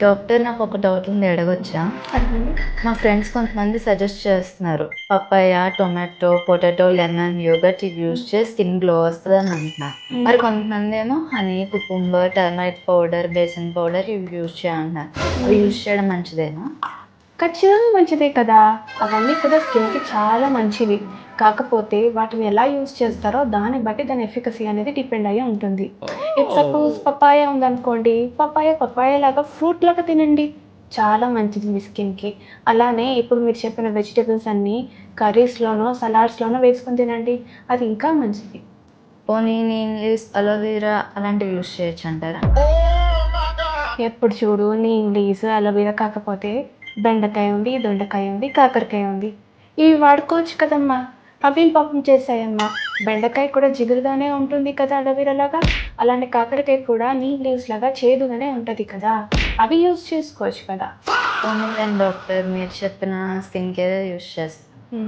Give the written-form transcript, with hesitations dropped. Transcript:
Doctor నాకు ఒక doubt ఉంది, అడగొచ్చా? అడగండి. మా ఫ్రెండ్స్ కొంతమంది సజెస్ట్ చేస్తున్నారు, papaya, tomato, potato, lemon, yogurt ఇవి యూస్ చేసి స్కిన్ గ్లో వస్తుంది అని అంటున్నారు. మరి కొంతమంది ఏమో honey, cucumber, turmeric powder, besan powder ఇవి యూస్ చేయాలన్నారు. అవి యూస్ చేయడం మంచిదేనా? ఖచ్చితంగా మంచిదే కదా. అవన్నీ కూడా స్కిన్కి చాలా మంచివి. కాకపోతే వాటిని ఎలా యూజ్ చేస్తారో దాన్ని బట్టి దాని ఎఫికసీ అనేది డిపెండ్ అయ్యి ఉంటుంది. ఇఫ్ సపోజ్ పపాయ ఉందనుకోండి, పపాయ లాగా ఫ్రూట్ లాగా తినండి, చాలా మంచిది మీ స్కిన్కి. అలానే ఇప్పుడు మీరు చెప్పిన వెజిటేబుల్స్ అన్నీ కర్రీస్లోనో సలాడ్స్లోనో వేసుకొని తినండి, అది ఇంకా మంచిది. పోనీ నీమ్ లీవ్స్, అలోవెరా అలాంటివి యూస్ చేయొచ్చు అంటారా? ఎప్పుడు చూడు నీమ్ లీవ్స్, అలోవెరా కాకపోతే బెండకాయ ఉంది, దొండకాయ ఉంది, కాకరకాయ ఉంది, ఇవి వాడుకోవచ్చు కదమ్మా. అవేం పాపం చేస్తాయమ్మా. బెండకాయ కూడా జిగురుగానే ఉంటుంది కదా అలోవెరా లాగా, అలానే కాకరకాయ కూడా నీమ్ లీవ్స్ లాగా చేదుగానే ఉంటుంది కదా, అవి యూజ్ చేసుకోవచ్చు కదా. పోనీ డాక్టర్ మీరు చెప్పిన స్కిన్ కేర్ యూస్ చేస్తాను.